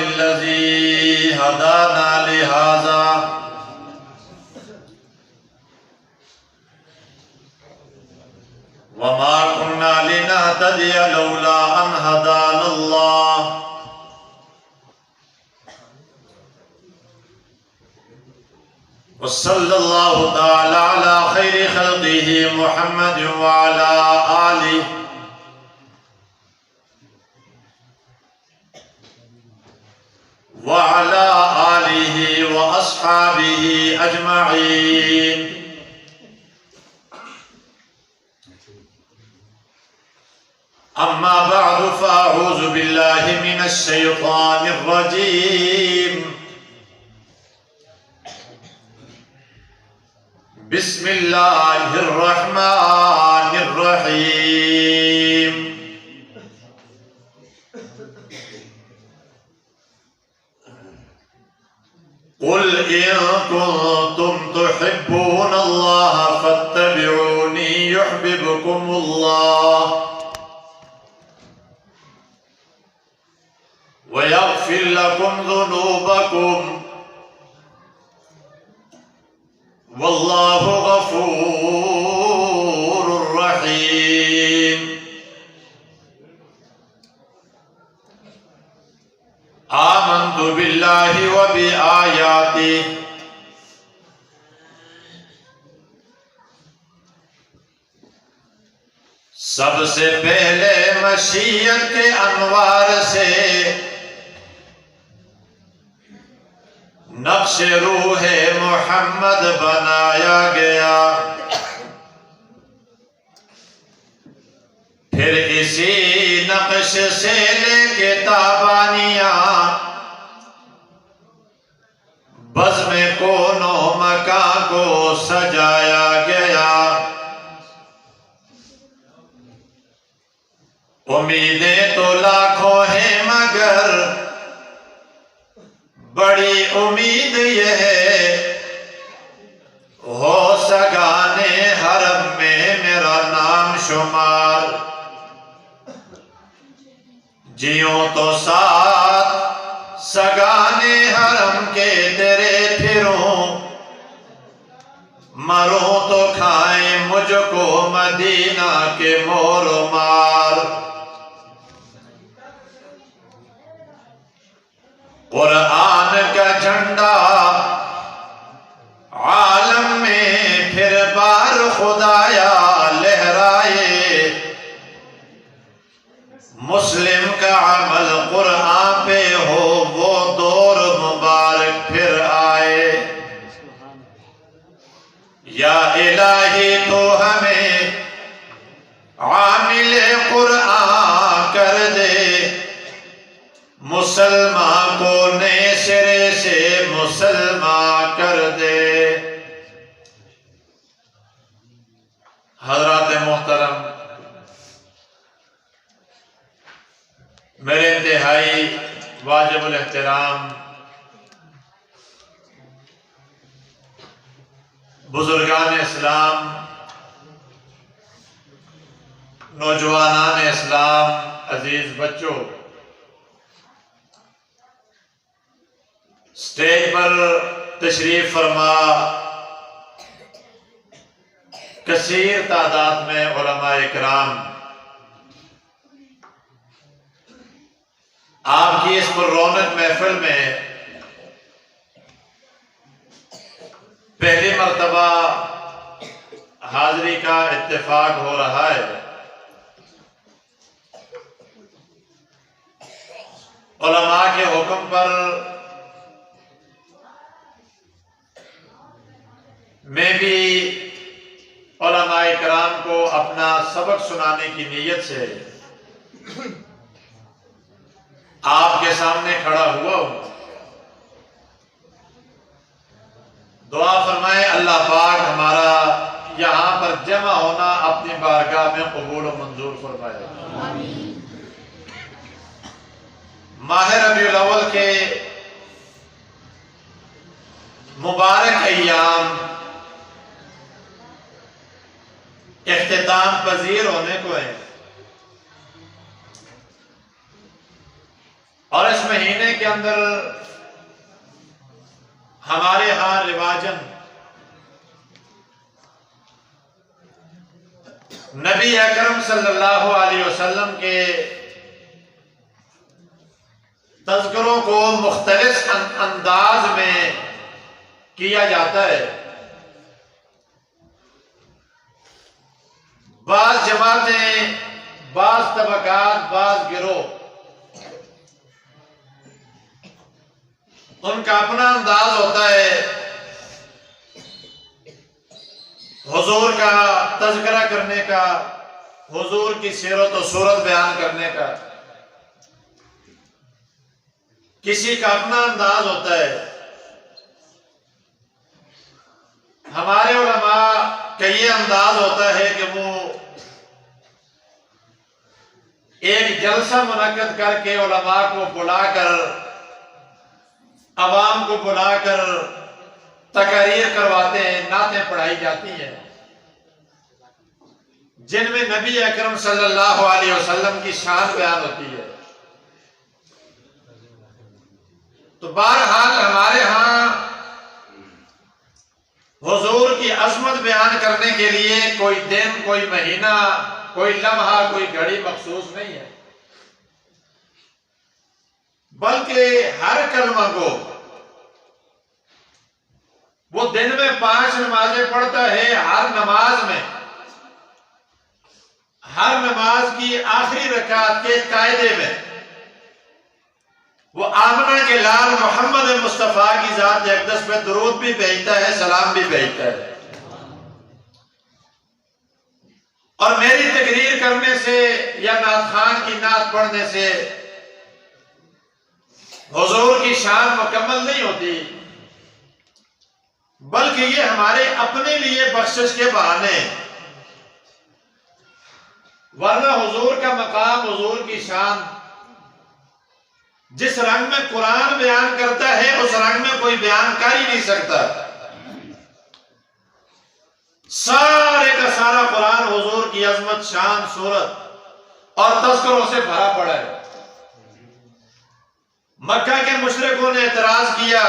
الذي هدانا لهذا وما كنا لنهتدي لولا أن هدانا الله وصلى الله تعالى على خير خلقه محمد وعلى آله وأصحابه أجمعين. أما بعد فأعوذ بالله من الشيطان الرجيم. بسم الله الرحمن الرحيم. قل إن كنتم تحبون الله فاتبعوني يحببكم الله ويغفر لكم ذنوبكم والله غفور رحيم. آمنت بالله وبآياته سب سے پہلے مشیت کے انوار سے نقش روح محمد بنایا گیا، پھر اسی نقش سے لے کے تابانیاں بزم کون و مکان کو سجایا گیا۔ امیدیں تو لاکھوں ہیں مگر بڑی امید یہ ہے ہو سگانے حرم میں میرا نام شمار۔ جیوں تو ساتھ سگانے حرم کے تیرے پھروں، مروں تو کھائیں مجھ کو مدینہ کے مور و مار۔ قرآن کا جھنڈا عالم میں پھر بار خدایا لہرائے، مسلم کا عمل قرآن پہ ہو وہ دور مبارک پھر آئے۔ یا الہی تو ہمیں عامل قرآن کر دے، مسلمان کو نئے سرے سے مسلمان کر دے۔ حضرات محترم، میرے انتہائی واجب الاحترام بزرگان اسلام، نوجوانان اسلام، عزیز بچوں، سٹیج پر تشریف فرما کثیر تعداد میں علماء اکرام، آپ کی اس پر رونق محفل میں پہلی مرتبہ حاضری کا اتفاق ہو رہا ہے۔ علماء کے حکم پر میں بھی علماء کرام کو اپنا سبق سنانے کی نیت سے آپ کے سامنے کھڑا ہوا ہوں۔ دعا فرمائے اللہ پاک ہمارا یہاں پر جمع ہونا اپنی بارگاہ میں قبول و منظور فرمائے۔ ماہ ربیع الاول کے مبارک ایام اختتام پذیر ہونے کو ہے، اور اس مہینے کے اندر ہمارے ہاں رواجن نبی اکرم صلی اللہ علیہ وسلم کے تذکروں کو مختلف انداز میں کیا جاتا ہے. بعض جماعتیں، بعض طبقات، بعض گروہ ان کا اپنا انداز ہوتا ہے حضور کا تذکرہ کرنے کا، حضور کی سیرت و صورت بیان کرنے کا. کسی کا اپنا انداز ہوتا ہے. ہمارے علماء کا یہ انداز ہوتا ہے کہ وہ ایک جلسہ منعقد کر کے علماء کو بلا کر، عوام کو بلا کر تقاریر کرواتے ہیں، نعتیں پڑھائی جاتی ہیں جن میں نبی اکرم صلی اللہ علیہ وسلم کی شان بیان ہوتی ہے. تو بہرحال ہمارے ہاں حضور کی عظمت بیان کرنے کے لیے کوئی دن، کوئی مہینہ، کوئی لمحہ، کوئی گھڑی مخصوص نہیں ہے، بلکہ ہر کلمہ کو وہ دن میں 5 نمازیں پڑھتا ہے. ہر نماز کی آخری رکعت کے قاعدے میں وہ آمنہ کے لال محمد مصطفیٰ کی ذات اقدس پہ درود بھی بھیجتا ہے، سلام بھی بھیجتا ہے. اور میری تقریر کرنے سے یا نعت خان کی نعت پڑھنے سے حضور کی شان مکمل نہیں ہوتی، بلکہ یہ ہمارے اپنے لیے بخشش کے بہانے ہیں. ورنہ حضور کا مقام، حضور کی شان جس رنگ میں قرآن بیان کرتا ہے اس رنگ میں کوئی بیان کر ہی نہیں سکتا. سارے کا سارا قرآن حضور کی عظمت، شان، صورت اور تذکروں سے بھرا پڑا ہے. مکہ کے مشرکوں نے اعتراض کیا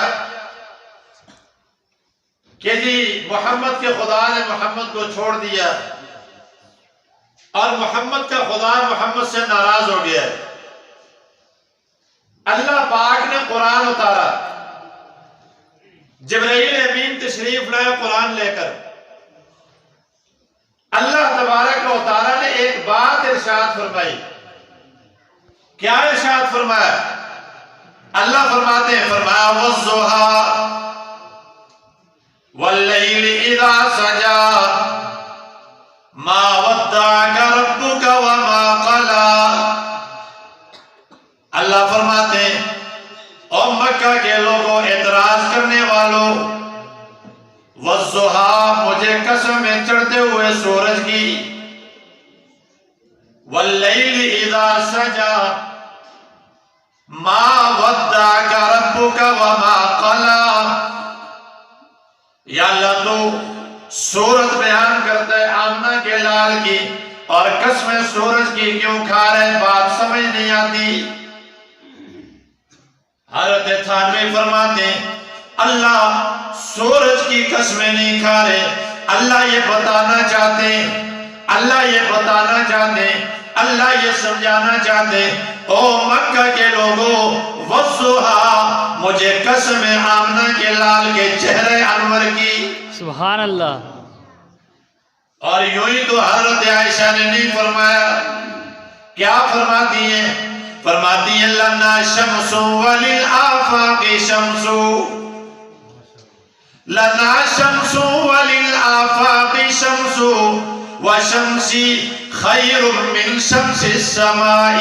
کہ جی محمد کے خدا نے محمد کو چھوڑ دیا اور محمد کا خدا محمد سے ناراض ہو گیا. اللہ پاک نے قرآن اتارا، جبرائیل امین تشریف لائے قرآن لے کر. اللہ تبارک و تعالیٰ نے ایک بات ارشاد فرمائی. کیا ارشاد فرمایا؟ اللہ فرماتے ہیں، فرمایا وَالضُّحَىٰ وَاللَّيْلِ إِذَا سَجَىٰ مَا وَدَّعَكَ رَبُّكَ وَمَا قَلَىٰ. اللہ فرماتے ہیں او مکہ کے لوگوں، اعتراض کرنے والوں، وَالضُّحَىٰ مجھے قسم ہے چڑھتے ہوئے سورج کی، وَاللَّيْلِ إِذَا سَجَىٰ مَا وَدَّعَكَ رَبُّكَ وَمَا قَلَىٰ. یا اللہ تو سورت بیان کرتا ہے آمنہ کے لال کی اور قسمیں سورج کی کیوں کھا رہے، بات سمجھ نہیں آتی. حضرت تھانوی فرماتے ہیں اللہ سورج کی قسمیں نہیں کھا رہے، اللہ یہ بتانا چاہتے ہیں، اللہ یہ بتانا چاہتے ہیں، اللہ یہ سمجھانا چاہتے ہیں او مکہ کے لوگوں، وَالضُّحَىٰ مجھے قسم ہے آمنہ کے لال کے چہرے انور کی. سبحان اللہ. اور یوں ہی تو حضرت عائشہ نے نہیں فرمایا. کیا فرماتی ہیں؟ فرماتی ہیں لَنَا شَمْسُ وَلِلْآفَاقِ شَمْسُ، لَنَا شَمْسُ وَلِلْآفَاقِ شَمْسُ وَشَمْسِ خَيْرٌ مِّن شَمْسِ السَّمَاءِ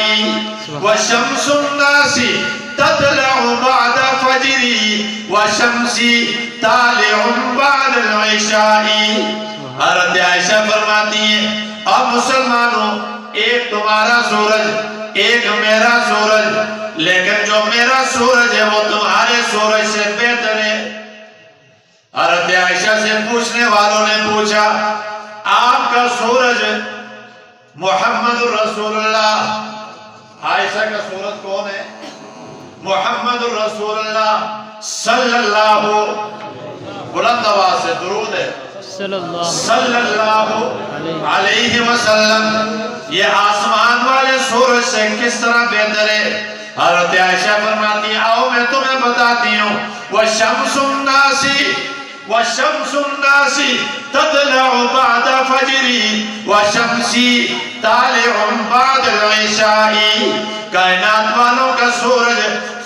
وَشَمْسُ النَّاسِ تَطْلَعُ بَعْدَ فَجْرِهِ وَشَمْسِ طَالِعٌ بَعْدَ الْعِشَاءِ. حضرت عائشہ فرماتی ہیں اب مسلمانوں، ایک تمہارا سورج، ایک میرا سورج، لیکن جو میرا سورج ہے وہ تمہارے سورج سے بہتر ہے. حضرت عائشہ سے پوچھنے والوں نے پوچھا آپ کا سورج محمد الرسول اللہ. عائشہ کا سورج کون ہے؟ محمد الرسول اللہ صلی اللہ بلند آواز سے درود ہے صلی اللہ علیہ وسلم یہ آسمان والے سورج سے کس طرح بہتر ہے؟ حضرت عائشہ فرماتی ہیں آؤ میں تمہیں بتاتی ہوں وَشَمْسُ النَّاسِ تَطْلَعُ بَعْدَ فَجْرِ وَشَمْسِ طَالِعٌ بَعْدَ الْعِشَاءِ کائنات والوں کا سورج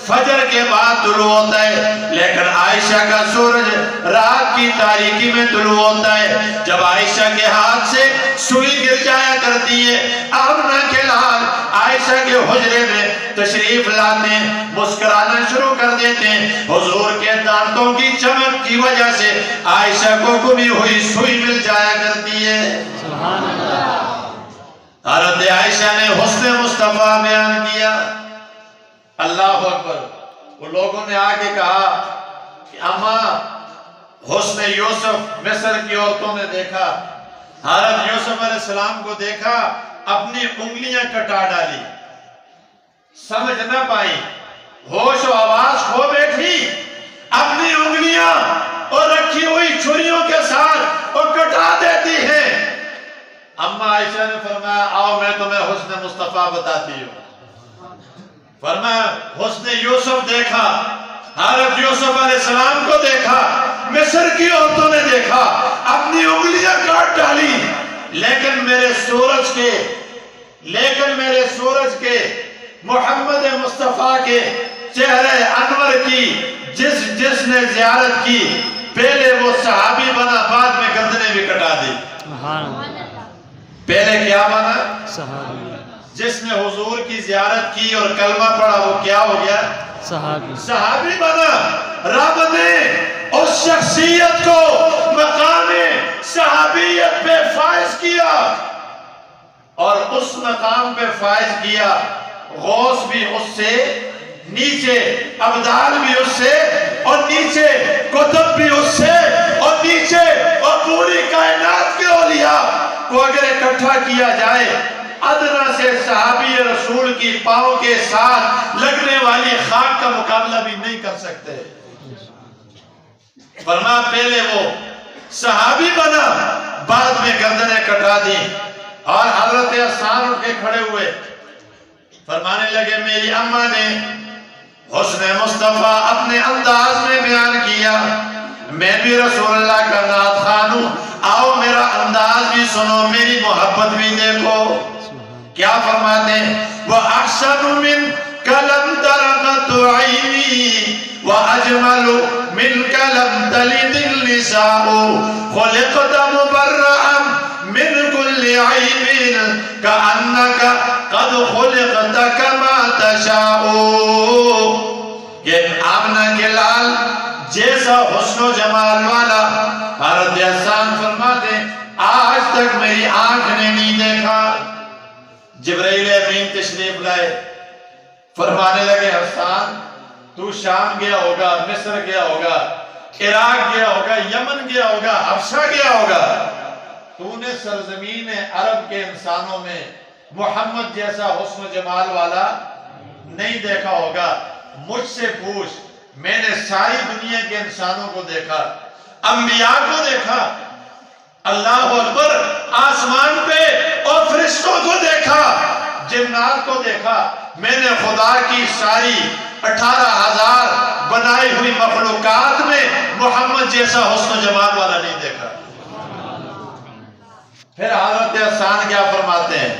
فجر کے بعد طلوع ہوتا ہے، لیکن عائشہ کا سورج رات کی تاریکی میں طلوع ہوتا ہے۔ جب عائشہ کے ہاتھ سے سوئی گر جایا کرتی ہے، آمنہ کے لال عائشہ کے حجرے میں تشریف لاتے ہیں، مسکرانا شروع کر دیتے ہیں۔ حضور کے دانتوں کی چمک کی وجہ سے عائشہ کو گمی ہوئی سوئی مل جایا کرتی ہے۔ سبحان اللہ۔ حضرت عائشہ نے حسن مصطفیٰ بیان کیا۔ اللہ اکبر۔ وہ لوگوں نے آگے کہا کہ اماں حسن یوسف مصر کی عورتوں نے دیکھا، حضرت یوسف علیہ السلام کو دیکھا، اپنی انگلیاں کٹا ڈالی، سمجھ نہ پائی، ہوش و آواز کھو بیٹھی، اپنی انگلیاں اور رکھی ہوئی چھریوں کے ساتھ وہ کٹا دیتی ہیں۔ اماں عائشہ نے فرمایا آؤ میں تمہیں حسن مصطفیٰ بتاتی ہوں۔ فرمایا حسن یوسف دیکھا، حضرت یوسف علیہ السلام کو دیکھا، مصر کی عورتوں نے دیکھا، اپنی انگلیاں کاٹ ڈالی، لیکن میرے سورج کے محمد مصطفیٰ کے چہرے انور کی جس نے زیارت کی، پہلے وہ صحابی بنا، بعد میں گردنیں بھی کٹا دی۔ پہلے کیا بنا؟ صحابی۔ جس نے حضور کی زیارت کی اور کلمہ پڑھا وہ کیا ہو گیا؟ صحابی بنا۔ رب نے اس شخصیت کو مقام صحابیت پہ فائز کیا اور اس مقام پہ فائز کیا۔ غوث بھی اس سے نیچے، ابدال بھی اس سے اور نیچے، کتب بھی اس سے اور نیچے، اور پوری کائنات کے اولیاء کو اگر اکٹھا کیا جائے، ادنا سے صحابی رسول کی پاؤں کے ساتھ لگنے والی خاک کا مقابلہ بھی نہیں کر سکتے۔ فرما پہلے وہ صحابی بنا، بعد میں گردنیں کٹا دی۔ اور حضرت حسان اٹھ کے کھڑے ہوئے، فرمانے لگے میری اماں نے حسن مصطفیٰ اپنے انداز میں بیان کیا، میں بھی رسول اللہ کا نعت خوان ہوں، آؤ میرا انداز بھی سنو، میری محبت بھی دیکھو۔ کیا فرماتے ہیں؟ وَأَحْسَنُ مِنْكَ لَمْ تَرَقَتُ عَيْنِي وَأَجْمَلُ مِنْكَ لَمْ تَلِدِ النِّسَاءُ خُلِقْتَ مُبَرَّأً مِنْ كُلِّ عَيْبٍ كَأَنَّكَ قَدْ خُلِقْتَ كَمَا تَشَاءُ۔ یہ آمنہ کے لال جیسا حسن و جمال والا حضرت حسان فرماتے آج تک میری آنکھ نے نہیں دیکھا۔ جبرائیل امین تشریف لائے، فرمانے لگے حسان تو شام گیا ہوگا، مصر گیا ہوگا، عراق گیا ہوگا، یمن گیا ہوگا، حبشہ گیا ہوگا، تو نے سرزمین عرب کے انسانوں میں محمد جیسا حسن و جمال والا نہیں دیکھا ہوگا۔ مجھ سے پوچھ، میں نے ساری دنیا کے انسانوں کو دیکھا، انبیاء کو دیکھا، اللہ اکبر، آسمان پہ اور فرشتوں کو دیکھا، جنات کو دیکھا، میں نے خدا کی ساری 18,000 بنائی ہوئی مخلوقات میں محمد جیسا حسن و جمال والا نہیں دیکھا۔ پھر حضرت حسان کیا فرماتے ہیں؟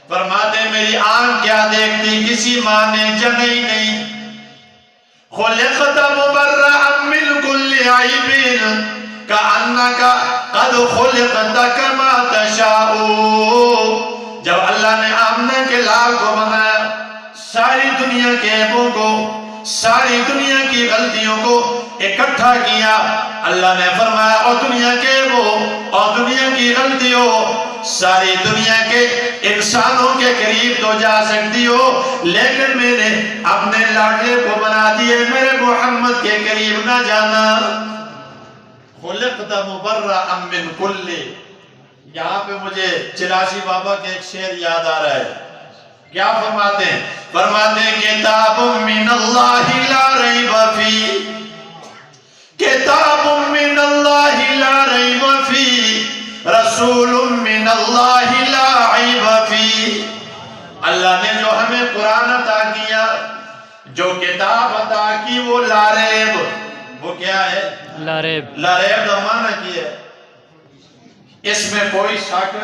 فرماتے ہیں میری آنکھ کیا دیکھتی، کسی ماں نے جنے ہی نہیں۔ خُلِقْتَ مُبَرَّأً مِنْ كُلِّ عَيْبٍ كَأَنَّكَ قَدْ خُلِقْتَ كَمَا تَشَاءُ۔ جب اللہ نے آمنہ کے لال کو بنایا، ساری دنیا کے عیبوں کو، ساری دنیا کی غلطیوں کو اکٹھا کیا، اللہ نے فرمایا اور دنیا کے عیبوں اور دنیا کی غلطیوں، ساری دنیا کے انسانوں کے قریب تو جا سکتی ہو، لیکن میں نے اپنے لاڈلے کو بنا دیے، میرے محمد کے قریب نہ جانا۔ خُلِقْتَ مُبَرَّأً مِنْ كُلِّ۔ یہاں پہ مجھے چلاسی بابا کے ایک شعر یاد آ رہا ہے کیا فرماتے ہیں؟ فرماتے ہیں کتاب من اللہ لا ریب فی، کتاب من اللہ لا ریب فی، رسول من اللہ لا عیب فی۔ اللہ نے جو ہمیں قرآن عطا کیا، جو کتاب عطا کی، وہ لا ریب، وہ کیا ہے؟ لا ریب۔ لا ریب دا معنی کی ہے اس میں کوئی شک۔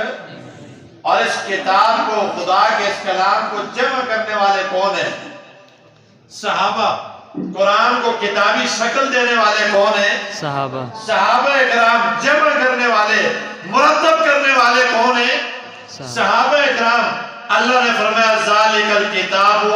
اور اس کتاب کو، خدا کے اس کلام کو جمع کرنے والے کون ہیں؟ صحابہ۔ قرآن کو کتابی شکل دینے والے کون ہیں؟ صحابہ۔ صحابہ اکرام۔ جمع کرنے والے، مرتب کرنے والے کون ہیں؟ صحابہ اکرام۔ اللہ نے فرمایا ذالک الکتاب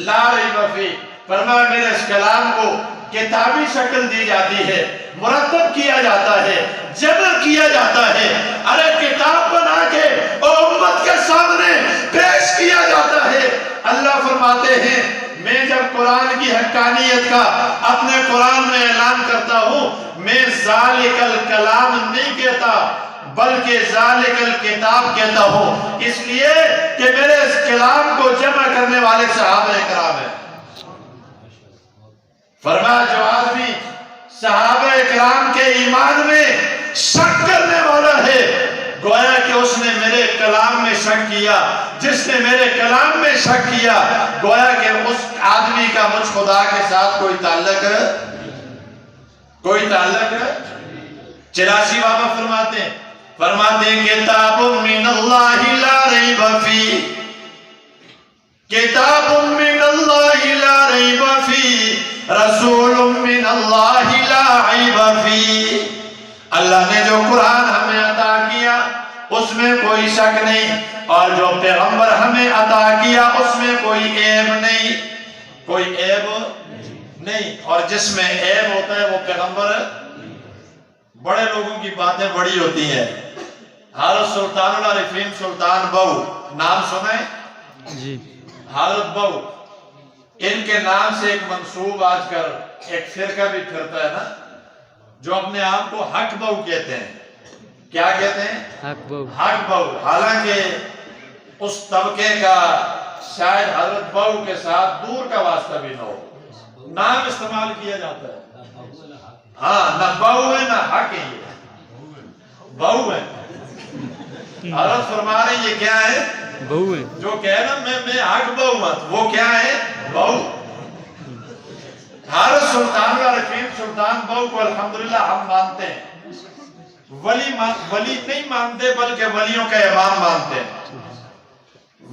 لا ریب فیہ، فرمایا میرے اس کلام کو کتابی شکل دی جاتی ہے، مرتب کیا جاتا ہے، جمع کیا جاتا ہے، ارے کتاب بنا کے امت کے سامنے پیش کیا جاتا ہے۔ اللہ فرماتے ہیں میں جب قرآن کی حقانیت کا اپنے قرآن میں اعلان کرتا ہوں، میں ذالک الکلام نہیں کہتا بلکہ ذالک الکتاب کہتا ہوں، اس لیے کہ میرے اس کلام کو جمع کرنے والے صحابہ اکرام ہیں۔ فرمایا جو آدمی صحابہ اکرام کے ایمان میں شک کرنے والا ہے، گویا کہ اس نے میرے کلام میں شک کیا۔ جس نے میرے کلام میں شک کیا، گویا کہ اس آدمی کا مجھ خدا کے ساتھ کوئی تعلق ہے، کوئی تعلق ہے۔ چراسی بابا فرماتے ہیں کتاب من اللہ لا ریب فی، کتاب من اللہ لا ریب فی، رسول من اللہ لا عیب فی۔ اللہ نے جو قرآن ہمیں عطا کیا اس میں کوئی شک نہیں، اور جو پیغمبر ہمیں عطا کیا اس میں کوئی عیب نہیں، کوئی عیب نہیں۔ اور جس میں عیب ہوتا ہے وہ پیغمبر، بڑے لوگوں کی باتیں بڑی ہوتی ہیں۔ حضرت سلطان العارفین سلطان بہو نام سنا ہے؟ جی۔ حضرت بہو، ان کے نام سے ایک منصوب آج کل ایک فرقہ بھی پھرتا ہے نا، جو اپنے آپ کو حق بہو کہتے ہیں۔ کیا کہتے ہیں؟ حق بہو۔ حق بہو۔ حالانکہ اس طبقے کا شاید حضرت بہو کے ساتھ دور کا واسطہ بھی نہ ہو، نام استعمال کیا جاتا ہے۔ ہاں، نہ بہو ہے نہ حق ہے، یہ بہو ہے۔ حضرت فرما رہے ہیں یہ کیا ہے؟ بہو ہے۔ جو کہہ نا میں حق بہو مت، وہ کیا ہے؟ بہو۔ حضرت سلطان العارفین سلطان بہو کو الحمدللہ ہم مانتے ہیں، ولی نہیں مانتے بلکہ ولیوں کا امام مانتے ہیں۔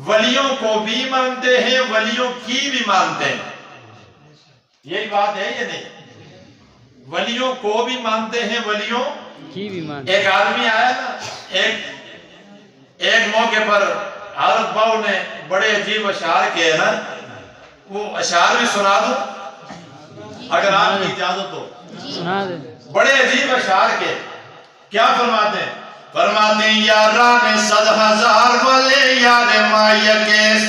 ولیوں کو بھی مانتے ہیں، ولیوں کی بھی مانتے ہیں۔ یہی بات ہے یہ نہیں؟ ولیوں کو بھی مانتے ہیں، ولیوں کی بھی مانتے ہیں۔ ایک آدمی آیا نا، ایک موقع پر حضرت بہو نے بڑے عجیب اشعار کہے نا، وہ اشعار بھی سنا دوں اگر آپ کی اجازت ہو؟ سنا دے۔ بڑے عجیب اشعار کے کیا فرماتے ہیں؟ فرماتے ہیں یاران صد ہزار والے یار مائی کیس،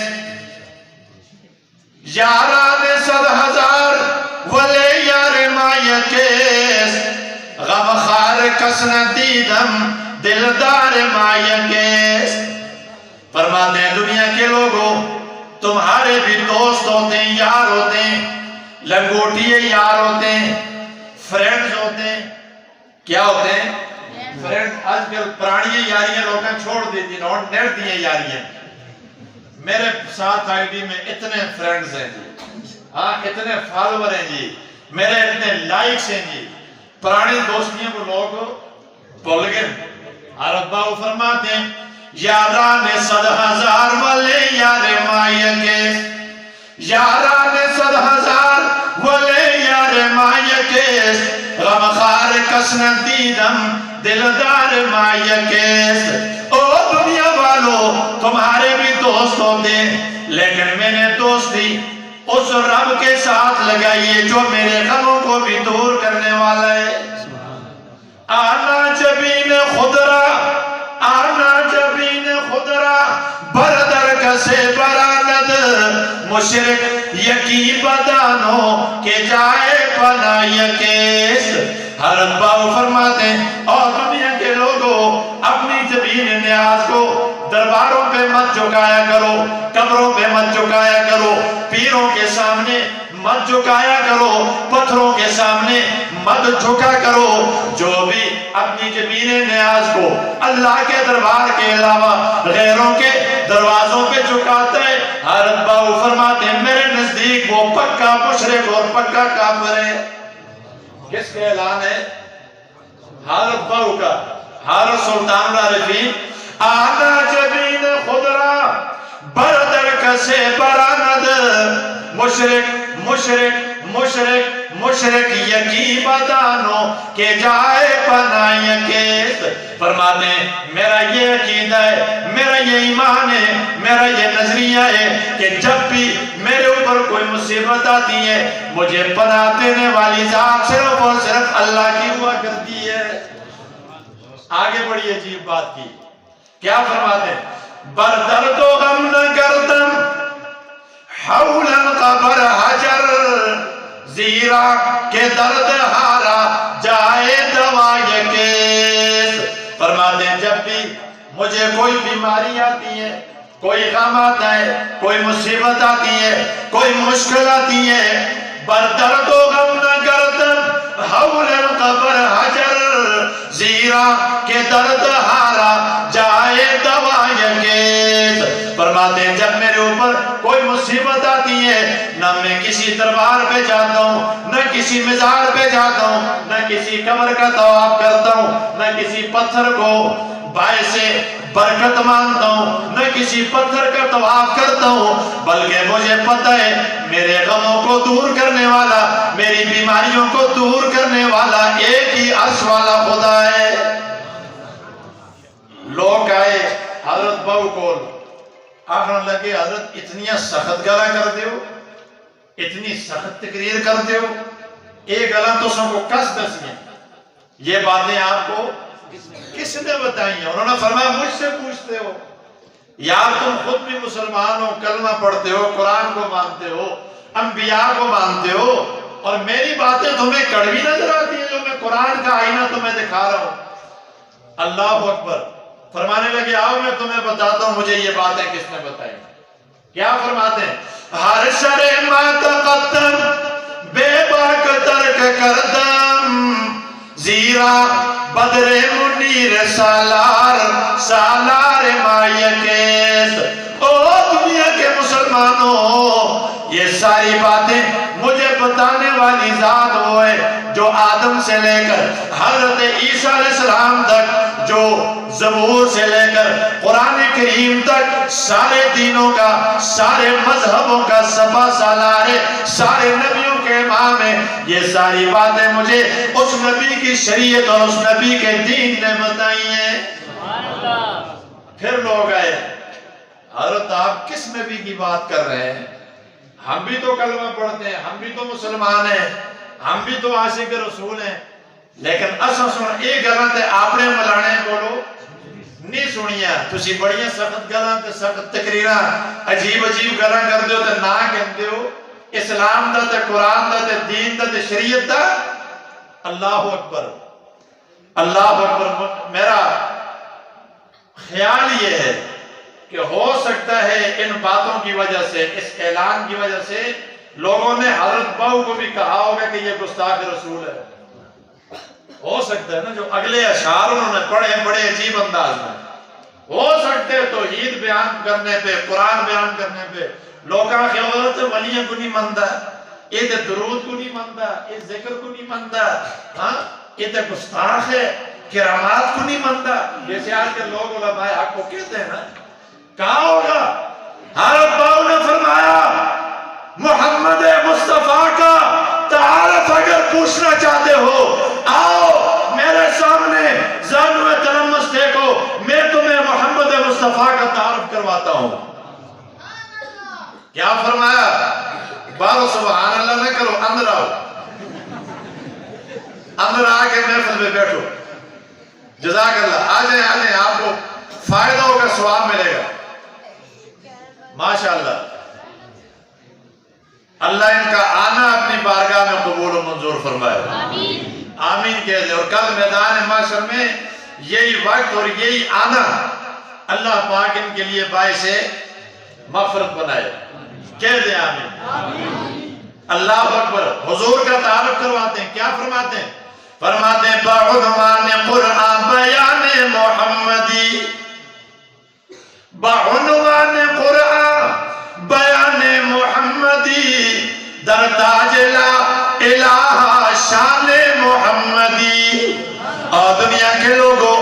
یاران صد ہزار والے یار مائی کیس، غم خار کس نہ دیدم دلدار مائی کیس۔ فرماتے ہیں دنیا کے لوگوں تمہارے بھی دوست ہوتے ہیں، یار ہوتے ہیں، لنگوٹیے یار ہوتے ہیں، فرینڈز ہوتے ہیں۔ کیا ہوتے ہیں؟ فرینڈ۔ آج کل پرانی یاریاں لوگاں چھوڑ دیتی ہیں، نیٹ دی ہیں یاریاں۔ میرے ساتھ آئی ڈی میں اتنے فرینڈز ہیں جی، ہاں اتنے فالوور ہیں جی، میرے اتنے لائکس ہیں جی۔ پرانی دوستیاں کو لوگ بھول گئے۔ حضرت بہو فرماتے ہیں یاران صد ہزار والے یار مائی کے، یاران صد ہزار والے یار مائی کے، غم خار کس نہ دیدم دلدار مائی کے۔ او دنیا والو تمہارے بھی دوست ہوتے ہیں، لیکن میں نے دوستی اس رب کے ساتھ لگائیے جو میرے غموں کو بھی دور کرنے والا ہے۔ آنا جبین خدرہ، آنا جبین خدرہ، بردر کسے براند، مشرق یکی بدانوں کے جائے پناہ یکیس۔ حضرت بہو فرماتے ہیں اور دنیا کے لوگوں اپنی جبین نیاز کو درباروں پہ مت جھکایا کرو، قبروں پہ مت جھکایا کرو، پیروں کے سامنے مت جھکایا کرو، پتھروں کے سامنے مت جھکا کرو۔ جو بھی اپنی زمین نیاز کو اللہ کے دربار کے علاوہ غیروں کے دروازوں پہ جھکاتا ہے، حضرت باؤ فرماتے ہیں میرے نزدیک وہ پکا مشرک اور پکا کافر ہے۔ کس کا اعلان ہے؟ حضرت باؤ کا۔ حضرت سلطان العارفین آنا جبین خضرا بردر کسے براند، مشرک مشرک مشرک مشرک یقین بدانو کہ جائے پناہ کیس۔ فرماتے ہیں میرا یہ عقیدہ ہے، میرا یہ ایمان ہے، میرا یہ نظریہ ہے کہ جب بھی میرے اوپر کوئی مصیبت آتی ہے مجھے پناہ دینے والی ذات صرف اور صرف اللہ کی ہوا کرتی ہے۔ آگے بڑی عجیب بات کی، کیا فرماتے ہیں؟ بر درد و غم نہ کردم حولا قبر حجر، زیرا کہ درد ہارا جائے دوائے کیس۔ فرماتے ہیں جب بھی مجھے کوئی بیماری آتی ہے، کوئی غم آتا ہے، کوئی مصیبت آتی ہے، کوئی مشکل آتی ہے، بر درد و غم نہ کردم حولا قبر حجر، زیرا کہ درد ہارا جائے دوائے کیس۔ فرماتے ہیں جب میرے اوپر کوئی مصیبت آتی ہے نہ میں کسی دربار پہ جاتا ہوں، نہ کسی مزار پہ جاتا ہوں، نہ کسی قبر کا طواف کرتا ہوں، نہ کسی پتھر کو باعث برکت مانتا ہوں، نہ کسی پتھر کا طواف کرتا ہوں، بلکہ مجھے پتہ ہے میرے غموں کو دور کرنے والا، میری بیماریوں کو دور کرنے والا ایک ہی عرش والا خدا ہے۔ لوگ آئے حضرت باؤ کو آخر لگے حضرت اتنی سخت گلا کر دیو، اتنی سخت تقریر کر دیو، ایک گلا تو سن کو کس دسیں، یہ باتیں آپ کو کس نے بتائی ہیں؟ انہوں نے فرمایا مجھ سے پوچھتے ہو، یار تم خود بھی مسلمان ہو، کلمہ پڑھتے ہو، قرآن کو مانتے ہو، انبیاء کو مانتے ہو، اور میری باتیں تمہیں کڑوی نظر آتی ہیں جو میں قرآن کا آئینہ تمہیں دکھا رہا ہوں۔ اللہ اکبر۔ فرمانے لگے آؤ میں تمہیں بتاتا ہوں مجھے یہ باتیں کس نے بتائی۔ کیا فرماتے ہیں؟ ہر شرع ما تقدم بے باک ترک کردم، زیرا بدر منیر سالار سالار مائے کیس۔ او دنیا کے مسلمانوں، یہ ساری باتیں مجھے بتانے والی ذات وہ ہے جو آدم سے لے کر حضرت عیسیٰ علیہ السلام تک، جو زبور سے لے کر قرآن کریم تک سارے دینوں کا، سارے مذہبوں کا سپا سالار ہے، سارے نبیوں کے امام ہے۔ یہ ساری باتیں مجھے اس نبی کی شریعت اور اس نبی کے دین نے بتائی ہیں۔ پھر لوگ آئے حضرت آپ کس نبی کی بات کر رہے ہیں؟ ہم بھی تو کلمہ پڑھتے ہیں، ہم بھی تو مسلمان ہیں، ہم بھی تو عاشق رسول ہیں، لیکن اصل سن ایک غلط ہے آپ نے ملانے بولو نہیں سنیا، تسی بڑیاں سخت گلاں تے سخت تقریراں عجیب عجیب گلاں کر دیو تے نہ کہندے ہو اسلام دا تے قرآن دا تے دین دا تے شریعت دا۔ اللہ اکبر، اللہ اکبر۔ میرا خیال یہ ہے کہ ہو سکتا ہے ان باتوں کی وجہ سے، اس اعلان کی وجہ سے لوگوں نے حضرت باؤ کو بھی کہا ہوگا کہ یہ گستاخ رسول ہے۔ ہو سکتا ہے نا، جو اگلے اشعار انہوں نے پڑھے بڑے عجیب انداز میں، ہو سکتے ہیں توحید بیان کرنے پہ، قرآن بیان کرنے پہ لوگوں کا خیال ہوتا ہے ولیاں کو نہیں مانتا، یہ تے درود کو نہیں مانتا، یہ ذکر کو نہیں مانتا، ہاں یہ تے گستاخ ہے، کرامات کو نہیں مانتا، جیسے آج کے لوگ علماء حق کو کہتے ہیں نا۔ کہا ہوگا حضرت باؤ نے فرمایا محمد مصطفیٰ کا تعارف اگر پوچھنا چاہتے ہو آؤ میرے سامنے زانو تلمس دیکھو، میں تمہیں محمد مصطفیٰ کا تعارف کرواتا ہوں۔ کیا فرمایا؟ بارو سبحان اللہ نہ کرو، اندر آؤ، اندر آ کے محفل میں بیٹھو، جزاک اللہ، آ جائیں آپ کو فائدہ ہوگا، ثواب ملے گا ماشاءاللہ۔ اللہ ان کا آنا اپنی بارگاہ میں قبول و منظور فرمائے، آمین کہہ دے۔ اور کل میدان محشر میں یہی وقت اور یہی آنا اللہ پاک ان کے لیے باعث مغفرت بنائے. کہہ دیں آمین. اللہ اکبر. حضور کا تعارف کرواتے ہیں. کیا فرماتے ہیں؟ فرماتے ہیں بعنوان قرآن بیان محمدی، بعنوان قرآن بیان محمدی، در تاج لا الہ شان محمدی. اور دنیا کے لوگوں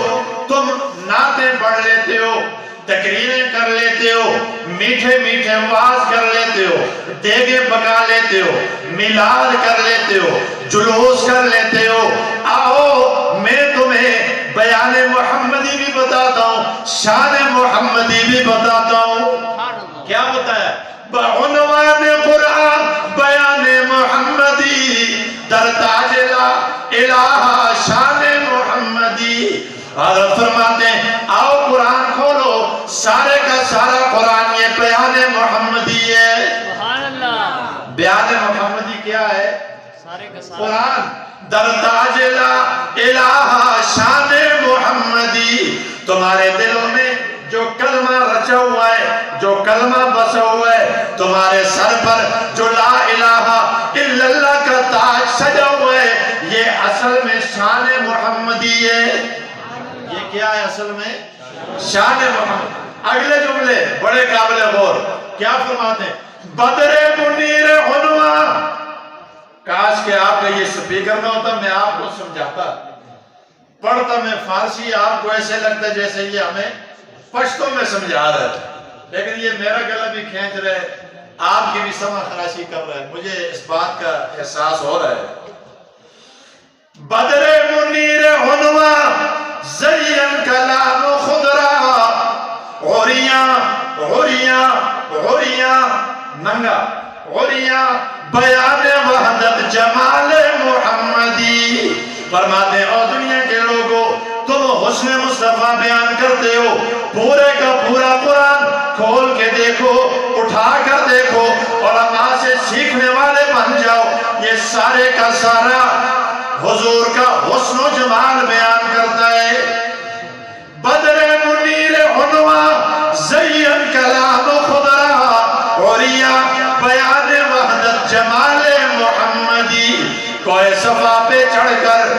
تم نعتیں پڑھ لیتے ہو، تقریریں کر لیتے ہو، میٹھے میٹھے واز کر لیتے ہو، دیگیں پکا لیتے ہو، میلاد کر لیتے ہو، جلوس کر لیتے ہو. آؤ میں تمہیں بیان محمدی بھی بتاتا ہوں، شان محمدی بھی بتاتا ہوں. کیا بتایا؟ بعنوان قرآن بیان محمدی، در تاج لا الہ شان محمدی. حضرت فرماتے ہیں آؤ قرآن کھولو، سارے کا سارا قرآن یہ بیان محمدی ہے. سبحان اللہ. بیان محمدی کیا ہے؟ سارے کا سارا قرآن. در تاج لا الہ شان محمدی. تمہارے دلوں میں جو کلمہ رچا ہوا ہے، جو کلمہ بسا ہوا ہے، تمہارے سر پر جو لا الہ الا اللہ کا تاج سجا ہوا ہے، یہ اصل میں شان محمدی ہے. یہ کیا ہے اصل میں؟ شان محمد. اگلے جملے بڑے قابل غور. کیا فرماتے ہیں؟ بدر منیر عنوان. کاش کہ آپ کا یہ سپیکر نہ ہوتا، میں آپ کو سمجھاتا. پڑھتا میں فارسی، آپ کو ایسے لگتا جیسے یہ ہمیں پشتوں میں سمجھا رہا ہے، لیکن یہ میرا گلا بھی کھینچ رہے، آپ کی بھی سمع خراشی کر رہا ہے. مجھے اس بات کا احساس ہو رہا ہے. بدر منیر عنوان زین کلام خضرا، غریاں غریاں غریاں ننگا غریاں بیان وحدت جمال محمدی. فرماتے ہیں اور دنیا کے لوگوں تم حسن مصطفیٰ بیان کرتے ہو، پورے کا پورا قرآن کھول کے دیکھو، اٹھا کر دیکھو، علماء سے سیکھنے والے بن جاؤ. یہ سارے کا سارا حضور کا حسن و جمال بیان کرتا ہے. بدر منیر عنوان زین کلام خضرا، غریاں بیان وحدت جمال محمدی. کوئے صفا پہ چڑھ کر،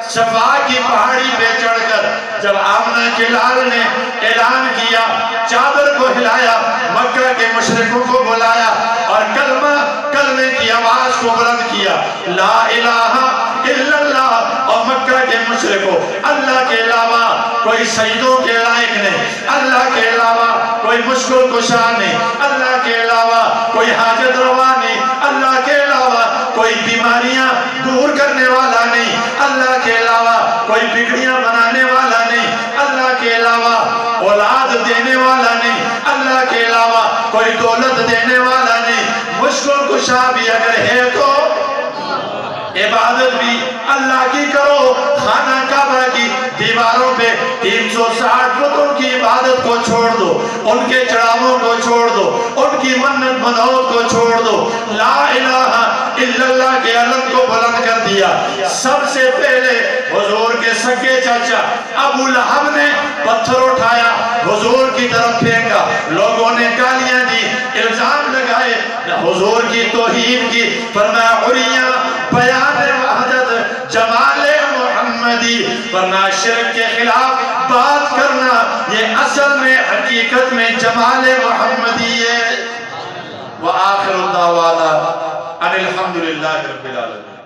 صفا کی پہاڑی پہ چڑھ کر جب آمنہ کے لال نے اعلان کیا، چادر کو ہلایا، مکہ کے مشرکوں کو بلایا اور کلمے کی آواز کو بلند کیا، لا الہ الا اللہ. اور مکہ کے مشرکوں اللہ کے علاوہ کوئی سجدوں کے لائق نہیں، اللہ کے علاوہ کوئی مشکل کشا نہیں، اللہ کے علاوہ کوئی حاجت روا نہیں، اللہ کے علاوہ کوئی بیماریاں دور کرنے والا نہیں، اللہ کے علاوہ کوئی بگڑیاں بنانے والا نہیں، اللہ کے علاوہ اولاد دینے والا نہیں، اللہ کے علاوہ کوئی دولت دینے والا نہیں. مشکل کشا بھی اگر ہے تو عبادت بھی اللہ کی کرو. خانہ کعبہ کی دیواروں پہ 360 بتوں کی عبادت کو چھوڑ دو، ان کے چڑھاووں کو چھوڑ دو، ان کی منت منوت کو چھوڑ دو. لا الہ الا اللہ کے علم کو بلند کر دیا. سب سے پہلے حضور کے سگے چاچا ابو لہب نے پتھر اٹھایا، حضور کی طرف پھینکا، لوگوں نے گالیاں دی، الزام لگائے، حضور کی توہین کی. فرمایا غریاں بیان وحدت جمال محمدی. ورنہ شرک کے خلاف بات کرنا یہ اصل میں حقیقت میں جمال محمدی ہے. وآخر دعوانا ان الحمدللہ رب العالمین.